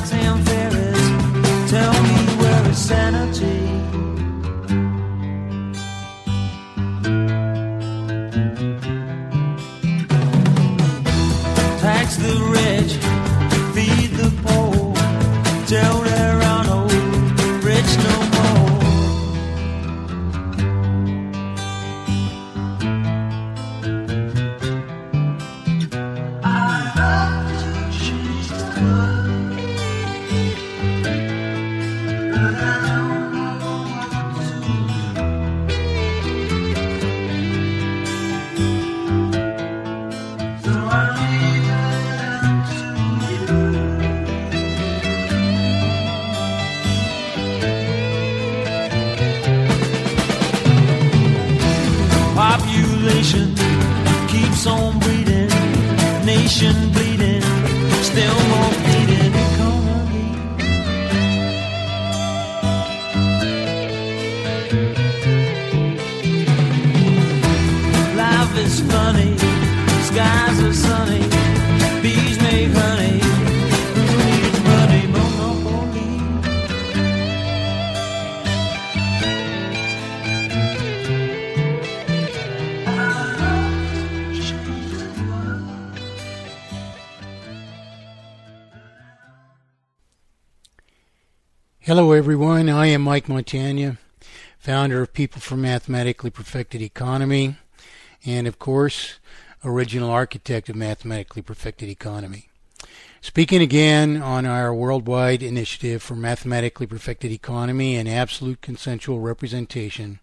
goddamn fairies, tell me where is sanity? Tax the rich, feed the poor, till there are no rich no more. I love to change the world, but I don't know what to do. So I leave it up to you. Population keeps on breeding, nation bleeding, still more bleeding economy. Life is funny, skies are sunny, bees make honey, who needs money, monopoly? Hello everyone, I am Mike Montagne, founder of People for Mathematically Perfected Economy, and of course, original architect of Mathematically Perfected Economy. Speaking again on our worldwide initiative for Mathematically Perfected Economy and Absolute Consensual Representation,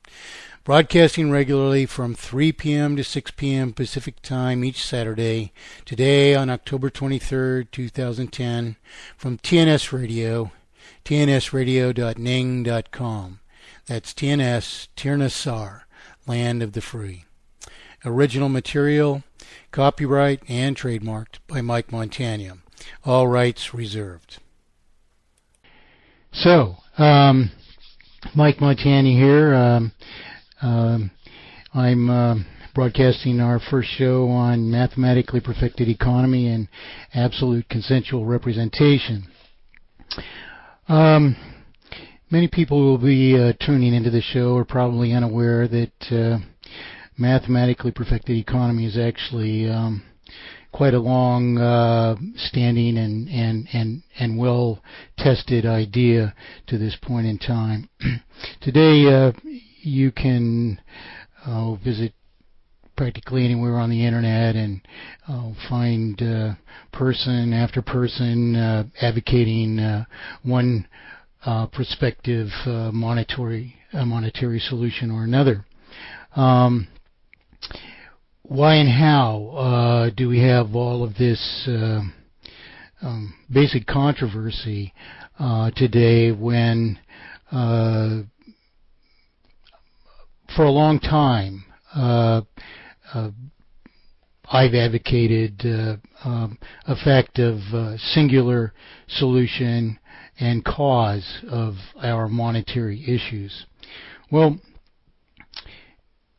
broadcasting regularly from 3 p.m. to 6 p.m. Pacific Time each Saturday, today on October 23rd, 2010, from TNS Radio, tnsradio.ning.com. That's TNS, Tirnasar, Land of the Free. Original material, copyright and trademarked by Mike Montagne. All rights reserved. So, Mike Montagne here. I'm broadcasting our first show on Mathematically Perfected Economy and Absolute Consensual Representation. Many people who will be tuning into the show are probably unaware that Mathematically Perfected Economy is actually quite a long-standing and well-tested idea to this point in time. Today, you can visit practically anywhere on the internet and find person after person advocating one prospective monetary solution or another. Why and how do we have all of this basic controversy today when for a long time I've advocated a fact of singular solution and cause of our monetary issues. Well,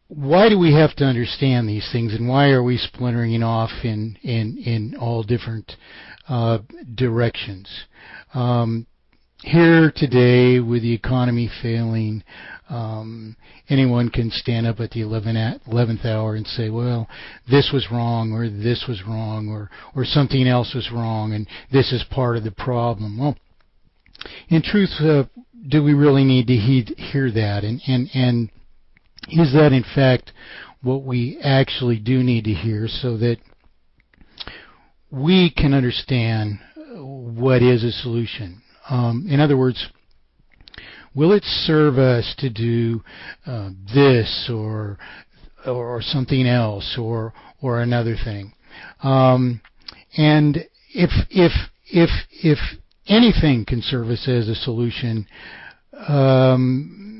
why do we have to understand these things, and why are we splintering off in all different directions? Here today, with the economy failing, anyone can stand up at the 11th hour and say, well, this was wrong, or this was wrong, or something else was wrong, and this is part of the problem. Well, in truth, do we really need to hear that? And is that, in fact, what we actually do need to hear so that we can understand what is a solution? In other words, will it serve us to do this or something else or another thing? And if anything can serve us as a solution,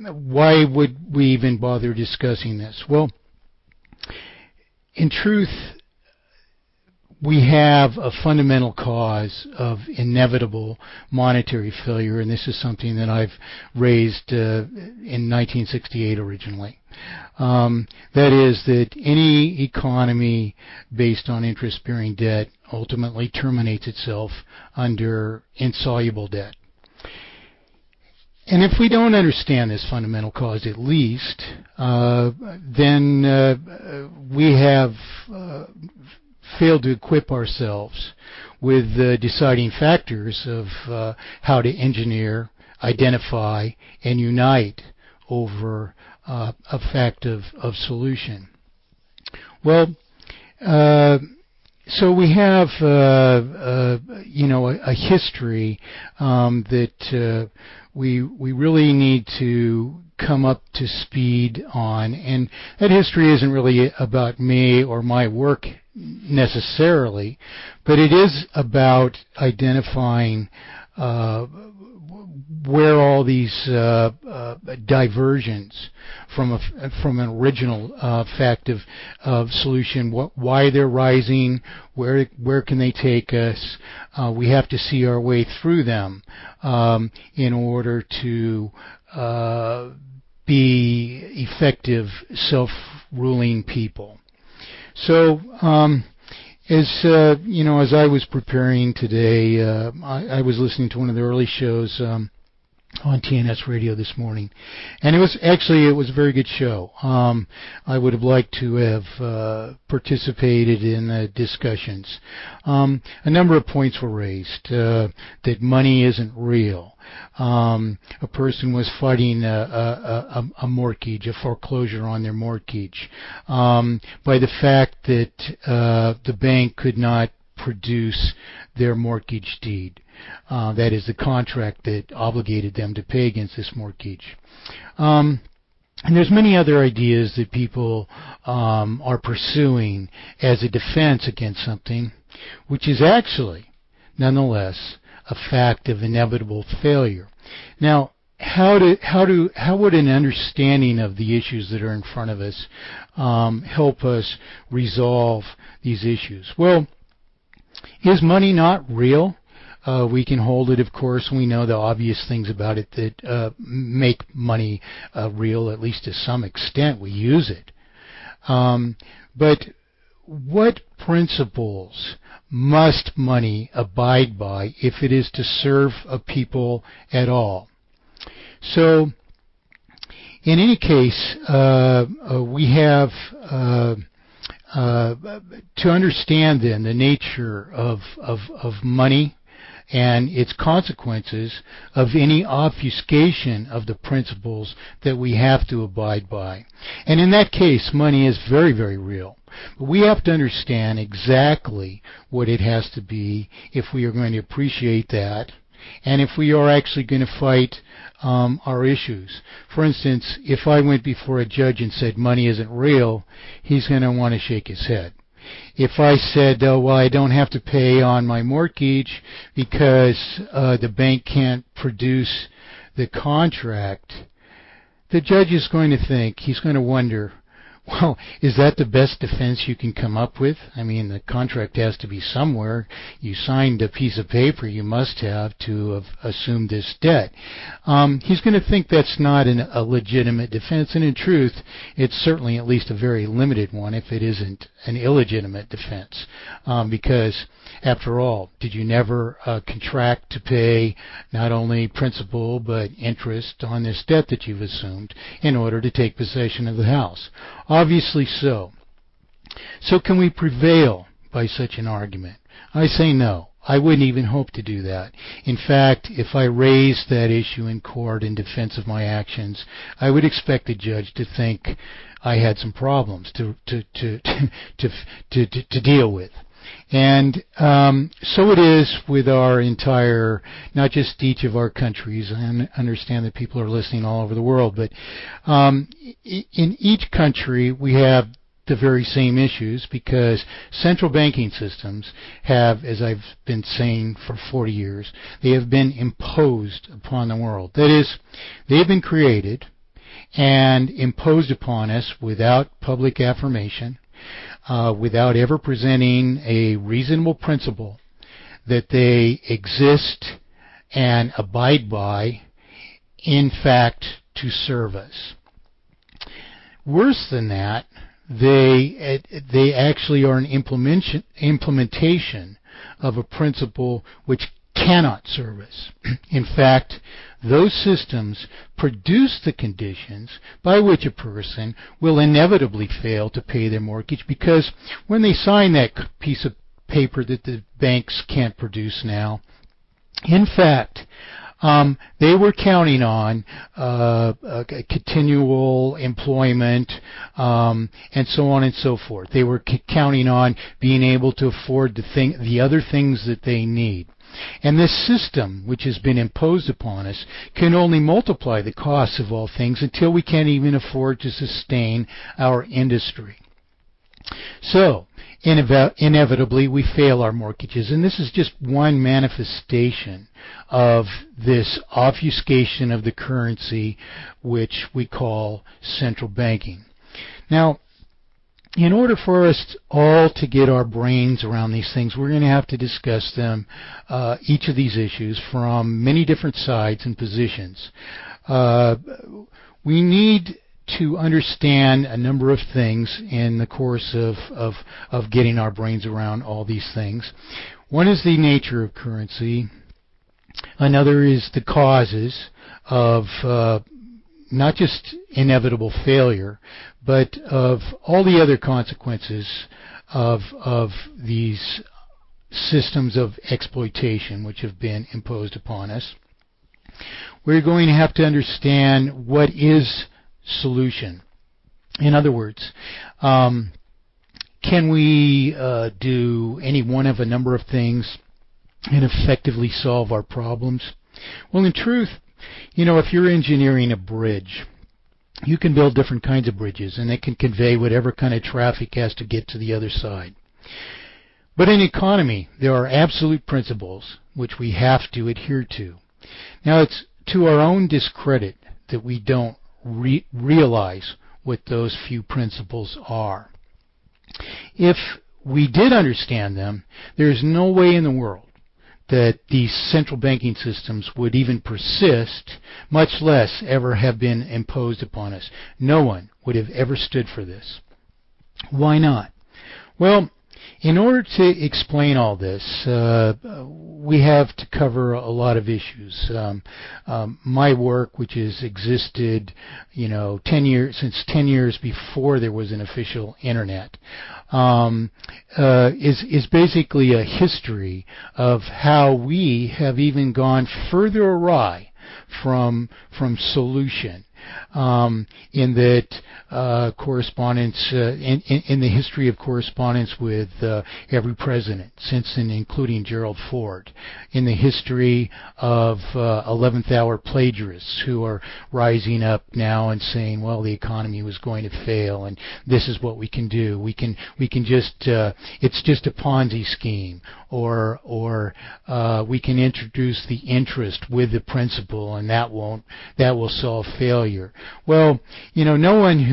why would we even bother discussing this? Well, in truth, we have a fundamental cause of inevitable monetary failure, and this is something that I've raised in 1968 originally. That is that any economy based on interest-bearing debt ultimately terminates itself under insoluble debt. And if we don't understand this fundamental cause at least, then we have failed to equip ourselves with the deciding factors of how to engineer, identify, and unite over a fact of solution. Well, so we have, a history that we really need to come up to speed on, and that history isn't really about me or my work necessarily, but it is about identifying where all these diversions from an original fact of solution, why they're rising, where can they take us. We have to see our way through them in order to be effective, self-ruling people. So, as I was preparing today, I was listening to one of the early shows on TNS radio this morning, and it was a very good show. I would have liked to have participated in the discussions. A number of points were raised, that money isn't real. A person was fighting a mortgage, a foreclosure on their mortgage, by the fact that the bank could not produce their mortgage deed. That is the contract that obligated them to pay against this mortgage. And there's many other ideas that people are pursuing as a defense against something, which is actually, nonetheless, a fact of inevitable failure. Now, how would an understanding of the issues that are in front of us help us resolve these issues? Well, is money not real? We can hold it, of course, and we know the obvious things about it that make money real, at least to some extent. We use it. But what principles must money abide by if it is to serve a people at all? So, in any case, we have to understand then the nature of money and its consequences of any obfuscation of the principles that we have to abide by. And in that case, money is very, very real. But we have to understand exactly what it has to be if we are going to appreciate that, and if we are actually going to fight our issues. For instance, if I went before a judge and said money isn't real, he's going to want to shake his head. If I said, well, I don't have to pay on my mortgage because the bank can't produce the contract, the judge is going to think, he's going to wonder, well, is that the best defense you can come up with? I mean, the contract has to be somewhere. You signed a piece of paper, you must have to have assumed this debt. He's going to think that's not a legitimate defense, and in truth, it's certainly at least a very limited one if it isn't an illegitimate defense. Because, after all, did you never contract to pay not only principal but interest on this debt that you've assumed in order to take possession of the house? Obviously so. So can we prevail by such an argument? I say no. I wouldn't even hope to do that. In fact, if I raised that issue in court in defense of my actions, I would expect the judge to think I had some problems to deal with. And so it is with our entire, not just each of our countries. I understand that people are listening all over the world, but in each country we have the very same issues because central banking systems have, as I've been saying for 40 years, they have been imposed upon the world. That is, they have been created and imposed upon us without public affirmation without ever presenting a reasonable principle that they exist and abide by, in fact, to serve us. Worse than that, they actually are an implementation of a principle which cannot serve us. In fact, those systems produce the conditions by which a person will inevitably fail to pay their mortgage, because when they sign that piece of paper that the banks can't produce now, in fact, they were counting on continual employment and so on and so forth. They were counting on being able to afford the other things that they need. And this system, which has been imposed upon us, can only multiply the costs of all things until we can't even afford to sustain our industry. So, inevitably, we fail our mortgages, and this is just one manifestation of this obfuscation of the currency, which we call central banking. Now, in order for us all to get our brains around these things, we're going to have to discuss them, each of these issues, from many different sides and positions. We need to understand a number of things in the course of getting our brains around all these things. One is the nature of currency. Another is the causes of not just inevitable failure, but of all the other consequences of these systems of exploitation which have been imposed upon us. We're going to have to understand what is solution. In other words, can we do any one of a number of things and effectively solve our problems? Well, in truth, if you're engineering a bridge, you can build different kinds of bridges, and they can convey whatever kind of traffic has to get to the other side. But in economy, there are absolute principles which we have to adhere to. Now, it's to our own discredit that we don't realize what those few principles are. If we did understand them, there is no way in the world that these central banking systems would even persist, much less ever have been imposed upon us. No one would have ever stood for this. Why not? Well, in order to explain all this, we have to cover a lot of issues. My work, which has existed, 10 years since 10 years before there was an official internet, is basically a history of how we have even gone further awry from solution. In that correspondence, in the history of correspondence with every president since and including Gerald Ford, in the history of 11th hour plagiarists who are rising up now and saying, well, the economy was going to fail and this is what we can do. We can just it's just a Ponzi scheme, or we can introduce the interest with the principal and that will solve failure. Well, no one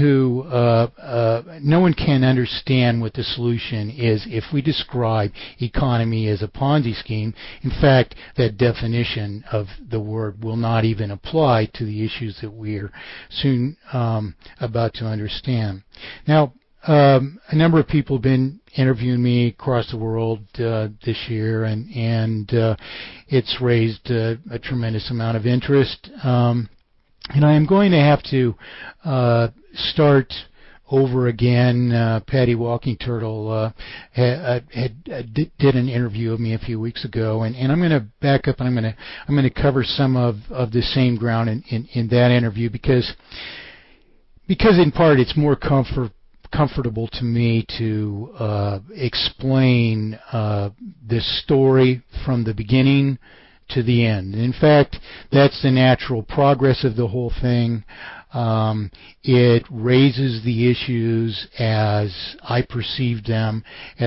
can understand what the solution is if we describe economy as a Ponzi scheme. In fact, that definition of the word will not even apply to the issues that we're soon about to understand. Now, a number of people have been interviewing me across the world this year, and it's raised a tremendous amount of interest. And I am going to have to start over again. Patty Walking Turtle did an interview of me a few weeks ago, and I'm going to back up and I'm going to cover some of the same ground in that interview because in part it's more comfortable to me to explain this story from the beginning to the end. In fact, that's the natural progress of the whole thing. It raises the issues as I perceive them at